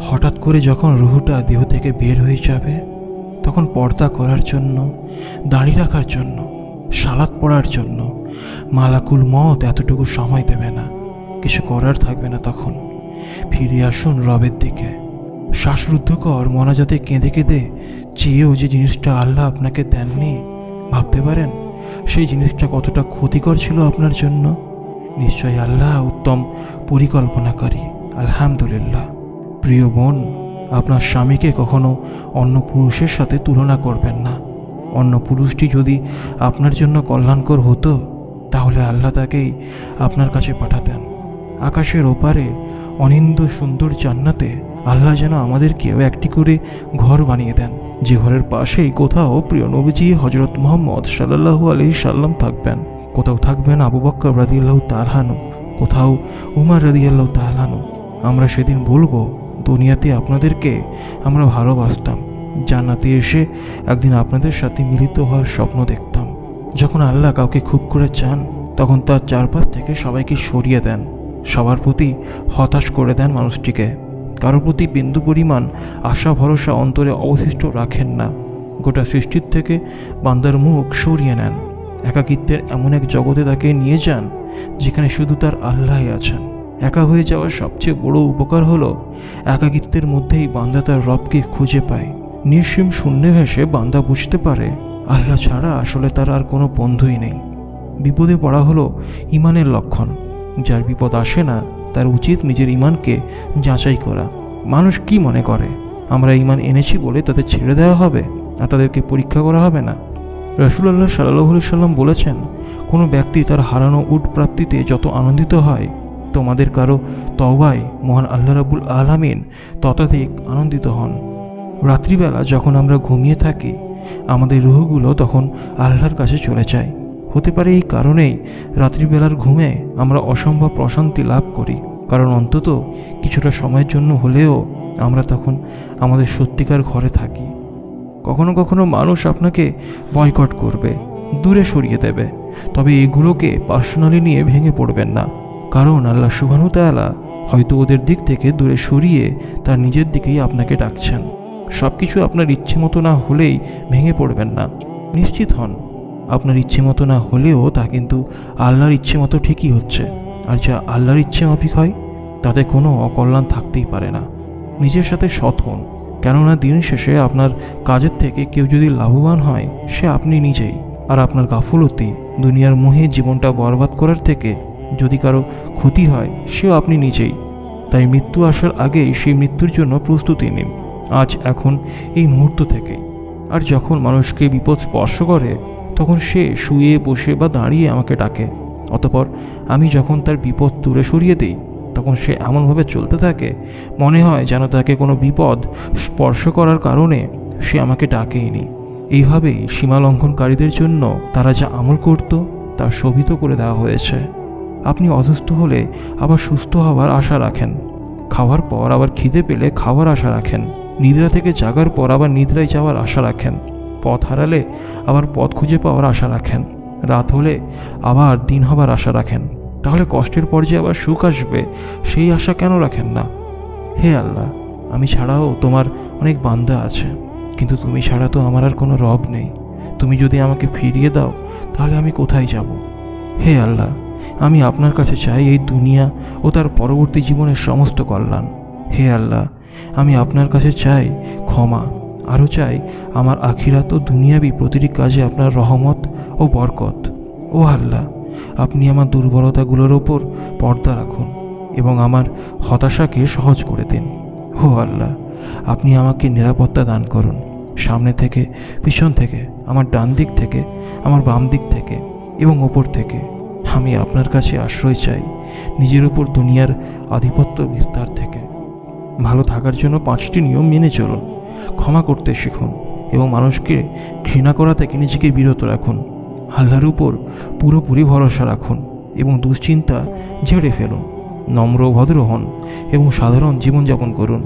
হঠাৎ করে যখন রুহুটা দেহ থেকে বের হয়ে যাবে, তখন পর্দা করার জন্য, দাঁড়িয়ে রাখার জন্য, সালাত পড়ার জন্য মালাকুল মওত এতটুকু সময় দেবে না, কিছু করার থাকবে না। তখন ফিরে আসুন রবের দিকে। শ্বাসরুদ্ধকর মোনাজাতে কেঁদে কেঁদে চেয়েও যে জিনিসটা আল্লাহ আপনাকে দেননি, ভাবতে পারেন সেই জিনিসটা কতটা ক্ষতিকর ছিল আপনার জন্য? নিশ্চয়ই আল্লাহ উত্তম পরিকল্পনাকারী। আলহামদুলিল্লাহ। প্রিয় বোন, আপনার স্বামীকে কখনো অন্য পুরুষের সাথে তুলনা করবেন না। অন্য পুরুষটি যদি আপনার জন্য কল্যাণকর হতো, তাহলে আল্লাহ তাকেই আপনার কাছে পাঠাতেন। আকাশের ওপারে অনিন্দ্য সুন্দর জান্নাতে আল্লাহ যেন আমাদেরকেও একটি করে ঘর বানিয়ে দেন, যে ঘরের পাশেই কোথাও প্রিয় নবীজি হযরত মুহাম্মদ সাল্লাল্লাহু আলাইহি সাল্লাম থাকবেন, কোথাও থাকবেন আবু বকর রাদিয়াল্লাহু তাআলা আনহু, কোথাও উমর রাদিয়াল্লাহু তাআলা আনহু। আমরা সেদিন বলবো, দুনিয়াতে আপনাদেরকে আমরা ভালোবাসতাম, জান্নাতে এসে একদিন আপনাদের সাথে মিলিত হওয়ার স্বপ্ন দেখতাম। যখন আল্লাহ কাউকে খুব করে চান, তখন তার চারপাশ থেকে সবাইকে সরিয়ে দেন, সবার প্রতি হতাশ করে দেন মানুষটিকে। কারোর প্রতি বিন্দু পরিমাণ আশা ভরসা অন্তরে অবশিষ্ট রাখেন না। গোটা সৃষ্টির থেকে বান্দার মুখ সরিয়ে নেন। একাকিত্বের এমন এক জগতে তাকে নিয়ে যান যেখানে শুধু তার আল্লাহই আছেন। একা হয়ে যাওয়ার সবচেয়ে বড় উপকার হলো একাকিত্বের মধ্যেই বান্দা তার রবকে খুঁজে পায়। নিঃসীম শূন্যে ভেসে বান্দা বুঝতে পারে আল্লাহ ছাড়া আসলে তার আর কোনো বন্ধুই নেই। বিপদে পড়া হলো ইমানের লক্ষণ। যার বিপদ আসে না, তার উচিত নিজের ইমানকে যাচাই করা। মানুষ কি মনে করে, আমরা ইমান এনেছি বলে তাদের ছেড়ে দেওয়া হবে আর তাদেরকে পরীক্ষা করা হবে না? রাসূলুল্লাহ সাল্লাল্লাহু আলাইহি সাল্লাম বলেছেন, কোনো ব্যক্তি তার হারানো উট প্রাপ্তিতে যত আনন্দিত হয়, তোমাদের কারো তওবায় মহান আল্লাহ রাব্বুল আলামিন ততোধিক আনন্দিত হন। রাত্রিবেলা যখন আমরা ঘুমিয়ে থাকি, আমাদের রুহগুলো তখন আল্লাহর কাছে চলে যায়। হতে পারে এই কারণেই রাত্রিবেলার ঘুমে আমরা অসম্ভব প্রশান্তি লাভ করি, কারণ অন্তত কিছুটা সময়ের জন্য হলেও আমরা তখন আমাদের সত্যিকার ঘরে থাকি। কখনো কখনো মানুষ আপনাকে বয়কট করবে, দূরে সরিয়ে দেবে, তবে এগুলোকে পার্সোনালি নিয়ে ভেঙে পড়বেন না, কারণ আল্লাহ সুবহানাহু তাআলা হয়তো ওদের দিক থেকে দূরে সরিয়ে তার নিজের দিকেই আপনাকে ডাকছেন। সব কিছু আপনার ইচ্ছে মতো না হলেই ভেঙে পড়বেন না। নিশ্চিত হন, আপনার ইচ্ছে মতো না হলেও তা কিন্তু আল্লাহর ইচ্ছে মতো ঠিকই হচ্ছে। আর যা আল্লাহর ইচ্ছে মাফিক হয়, তাতে কোনো অকল্যাণ থাকতেই পারে না। নিজের সাথে সৎ হন, কেননা দিন শেষে আপনার কাজের থেকে কেউ যদি লাভবান হয়, সে আপনি নিজেই। আর আপনার গাফলতি, দুনিয়ার মোহে জীবনটা বরবাদ করার থেকে যদি কারো ক্ষতি হয়, সেও আপনি নিজেই। তাই মৃত্যু আসার আগেই সেই মৃত্যুর জন্য প্রস্তুতি নিন, আজ এখন এই মুহূর্ত থেকেই। আর যখন মানুষকে বিপদ স্পর্শ করে, তখন সে শুয়ে বসে বা দাঁড়িয়ে আমাকে ডাকে, অতঃপর আমি যখন তার বিপদ দূরে সরিয়ে দিই, তখন সে এমনভাবে চলতে থাকে মনে হয় যেন তাকে কোনো বিপদ স্পর্শ করার কারণে সে আমাকে ডাকেইনি। এইভাবেই সীমা লঙ্ঘনকারীদের জন্য তারা যা আমল করত তা শোভিত করে দেওয়া হয়েছে। আপনি অসুস্থ হলে আবার সুস্থ হওয়ার আশা রাখেন, খাওয়ার পর আবার খিদে পেলে খাওয়ার আশা রাখেন, নিদ্রা থেকে জাগার পর আবার নিদ্রায় যাওয়ার আশা রাখেন, পথ হারালে আবার পথ খুঁজে পাওয়ার আশা রাখেন, রাত হলে আবার দিন হবার আশা রাখেন। তাহলে কষ্টের পর যে আবার সুখ আসবে, সেই আশা কেন রাখেন না? হে আল্লাহ, আমি ছাড়াও তোমার অনেক বান্দা আছে, কিন্তু তুমি ছাড়া তো আমার আর কোনো রব নেই। তুমি যদি আমাকে ফিরিয়ে দাও, তাহলে আমি কোথায় যাব? হে আল্লাহ, আমি আপনার কাছে চাই এই দুনিয়া ও তার পরবর্তী জীবনের সমস্ত কল্যাণ। হে আল্লাহ, আমি আপনার কাছে চাই ক্ষমা, আরও চাই আমার আখিরাত ও দুনিয়াবি প্রতিটি কাজে আপনার রহমত ও বরকত। ও আল্লাহ, আপনি আমার দুর্বলতাগুলোর ওপর পর্দা রাখুন এবং আমার হতাশাকে সহজ করে দিন। ও আল্লাহ, আপনি আমাকে নিরাপত্তা দান করুন, সামনে থেকে, পিছন থেকে, আমার ডান দিক থেকে, আমার বাম দিক থেকে এবং ওপর থেকে। আমি আপনার কাছে আশ্রয় চাই নিজের উপর দুনিয়ার আধিপত্য বিস্তার থেকে। ভালো থাকার জন্য 5টি নিয়ম মেনে চলুন, ক্ষমা করতে শিখুন এবং মানুষকে ঘৃণা করা থেকে নিজেকে বিরত রাখুন। আল্লাহর উপর পুরোপুরি ভরসা রাখুন এবং দুশ্চিন্তা ঝেড়ে ফেলুন। নম্র ভদ্র হন এবং সাধারণ জীবনযাপন করুন।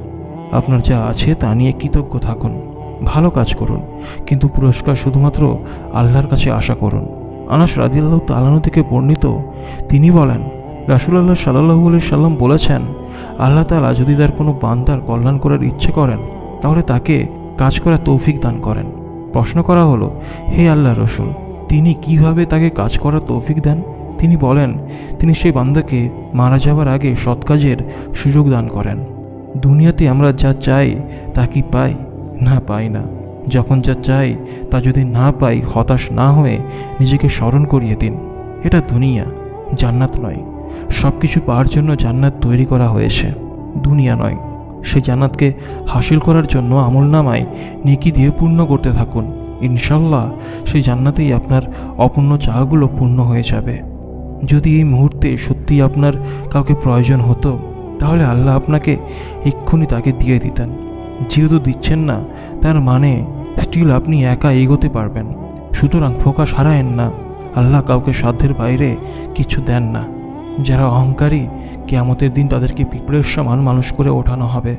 আপনার যা আছে তা নিয়ে কৃতজ্ঞ থাকুন। ভালো কাজ করুন, কিন্তু পুরস্কার শুধুমাত্র আল্লাহর কাছে আশা করুন। আনাস রাদিয়াল্লাহু তাআলা থেকে বর্ণিত, তিনি বলেন, রাসূলুল্লাহ সাল্লাল্লাহু আলাইহি সাল্লাম বলেছেন, আল্লাহ তাআলা যদি তার কোনো বান্দার কল্যাণ করার ইচ্ছে করেন তাহলে তাকে কাজ করার তৌফিক দান করেন। প্রশ্ন করা হলো, হে আল্লাহর রাসূল, তিনি কিভাবে তাকে কাজ করার তৌফিক দেন? তিনি বলেন, তিনি সেই বান্দাকে মারা যাওয়ার আগে সৎ কাজের সুযোগ দান করেন। দুনিয়াতে আমরা যা চাই তা কি পাই? না, পাই না। যখন যা চাই তা যদি না পাই, হতাশ না হয়ে নিজেকে স্মরণ করিয়ে দিন, এটা দুনিয়া, জান্নাত নয়। সব কিছু পাওয়ার জন্য জান্নাত তৈরি করা হয়েছে, দুনিয়া নয়। সেই জান্নাতকে হাসিল করার জন্য আমলনামায় নেকি দিয়ে পূর্ণ করতে থাকুন। ইনশাল্লাহ সেই জান্নাতেই আপনার অপূর্ণ চাওয়াগুলো পূর্ণ হয়ে যাবে। যদি এই মুহূর্তে সত্যি আপনার কাউকে প্রয়োজন হতো তাহলে আল্লাহ আপনাকে এক্ষুনি তাকে দিয়ে দিতেন। যেহেতু দিচ্ছেন না, তার মানে স্টিল আপনি একা এগোতে পারবেন। সুতরাং ফোকাস হারায়েন না। আল্লাহ কাউকে সাধ্যের বাইরে কিছু দেন না। যারা অহংকারী, কিয়ামতের দিন তাদেরকে পিঁপড়ের সমান মানুষ করে ওঠানো হবে।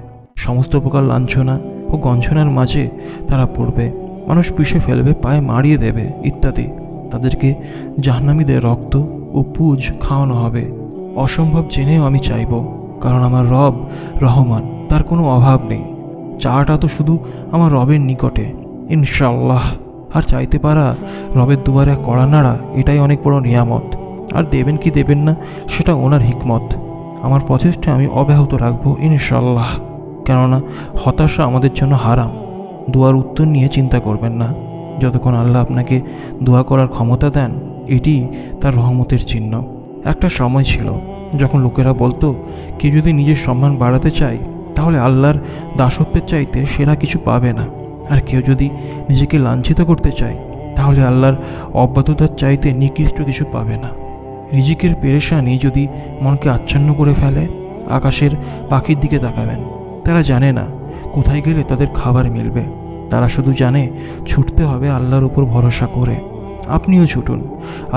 সমস্ত প্রকার লাঞ্ছনা ও গঞ্জনার মাঝে তারা পড়বে। মানুষ পিষে ফেলবে, পায়ে মারিয়ে দেবে ইত্যাদি। তাদেরকে জাহান্নামীদের রক্ত ও পুজ খাওয়ানো হবে। অসম্ভব জেনেও আমি চাইব, কারণ আমার রব রহমান, তার কোনো অভাব নেই। চাওয়াটা তো শুধু আমার রবের নিকটে, ইনশাআল্লাহ। আর চাইতে পারা রবের দুয়ারে কড়া নাড়া, এটাই অনেক বড় নিয়ামত। আর দেবেন কি দেবেন না সেটা ওনার হিকমত। আমার প্রচেষ্টা আমি অব্যাহত রাখবো ইনশাআল্লাহ, কেননা হতাশা আমাদের জন্য হারাম। দোয়ার উত্তর নিয়ে চিন্তা করবেন না। যতক্ষণ আল্লাহ আপনাকে দোয়া করার ক্ষমতা দেন, এটি তার রহমতের চিহ্ন। একটা সময় ছিল যখন লোকেরা বলতো, কেউ যদি নিজের সম্মান বাড়াতে চায় তাহলে আল্লাহর দাসত্বের চাইতে সেরা কিছু পাবে না। আর কেউ যদি নিজেকে লাঞ্ছিত করতে চায় তাহলে আল্লাহর অব্যাহততার চাইতে নিকৃষ্ট কিছু পাবে না। রিজিকের পেরেশানি যদি মনকে আচ্ছন্ন করে ফেলে, আকাশের পাখির দিকে তাকাবেন। তারা জানে না কোথায় গেলে তাদের খাবার মিলবে। তারা শুধু জানে ছুটতে হবে আল্লাহর উপর ভরসা করে। আপনিও ছুটুন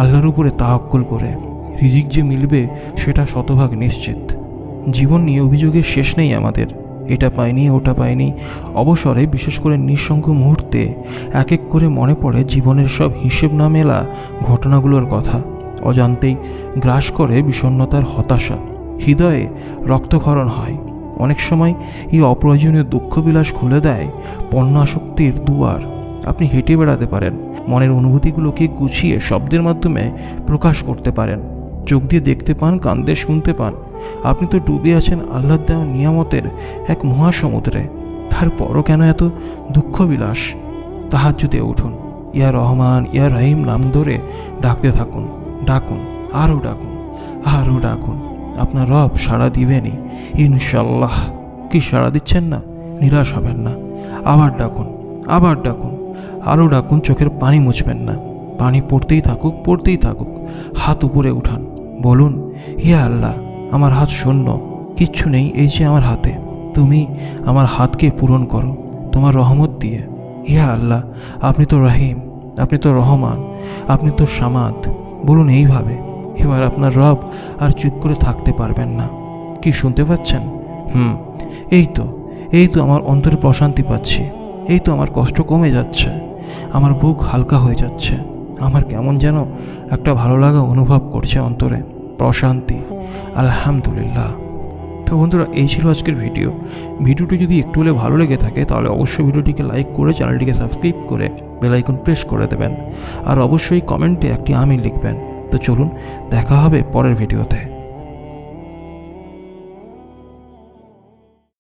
আল্লাহর উপরে তাওয়াক্কুল করে। রিজিক যে মিলবে সেটা শতভাগ নিশ্চিত। জীবন নিয়ে অভিযোগের শেষ নেই আমাদের। এটা পাইনি, ওটা পাইনি। অবসরে, বিশেষ করে নিঃসঙ্গ মুহূর্তে এক এক করে মনে পড়ে জীবনের সব হিসেব না মেলা ঘটনাগুলোর কথা। অজান্তেই গ্রাস করে বিষণ্ণতার হতাশা, হৃদয়ে রক্তক্ষরণ হয়। অনেক সময় এই অপ্রয়োজনীয় দুঃখবিলাস খুলে দেয় পণ্য আসক্তির দুয়ার। আপনি হেঁটে বেড়াতে পারেন, মনের অনুভূতিগুলোকে গুছিয়ে শব্দের মাধ্যমে প্রকাশ করতে পারেন। চোখ দিয়ে দেখতে পান, কান দিয়ে শুনতে পান। আপনি তো ডুবে আছেন আল্লাহর দেওয়া নিয়ামতের এক মহাসমুদ্রে। তারপরও কেন এত দুঃখবিলাস? তাহাজ্জুদে উঠুন, ইয়া রহমান ইয়া রহিম নাম ধরে ডাকতে থাকুন। ডাকুন, আরও ডাকুন, আরও ডাকুন। আপনার রব সাড়া দিবেনই ইনশাল্লাহ। কি সাড়া দিচ্ছেন না? নিরাশ হবেন না। আবার ডাকুন, আবার ডাকুন, আরও ডাকুন। চোখের পানি মুছবেন না। পানি পড়তেই থাকুক, পড়তেই থাকুক। হাত উপরে উঠান, বলুন, ইয়া আল্লাহ, আমার হাত শূন্য, কিচ্ছু নেই এই যে আমার হাতে। তুমি আমার হাতকে পূরণ করো তোমার রহমত দিয়ে। ইয়া আল্লাহ, আপনি তো রহিম, আপনি তো রহমান, আপনি তো সামাদ। বলুন এইভাবে। এবার আপনার রব আর চুপ করে থাকতে পারবেন না। কি শুনতে পাচ্ছেন? এই তো আমার অন্তরে প্রশান্তি পাচ্ছি। এই তো আমার কষ্ট কমে যাচ্ছে। আমার বুক হালকা হয়ে যাচ্ছে। আমার কেমন যেন একটা ভালো লাগা অনুভব করছে অন্তরে, প্রশান্তি। আলহামদুলিল্লাহ। তো বন্ধুরা, এই ছিল আজকের ভিডিওটি যদি একটু হলে ভালো লেগে থাকে তাহলে অবশ্যই ভিডিওটিকে লাইক করে চ্যানেলটিকে সাবস্ক্রাইব করে বেল আইকন প্রেস করে দেবেন। আর অবশ্যই কমেন্টে একটি আমিন লিখবেন। তো চলুন, দেখা হবে পরের ভিডিওতে।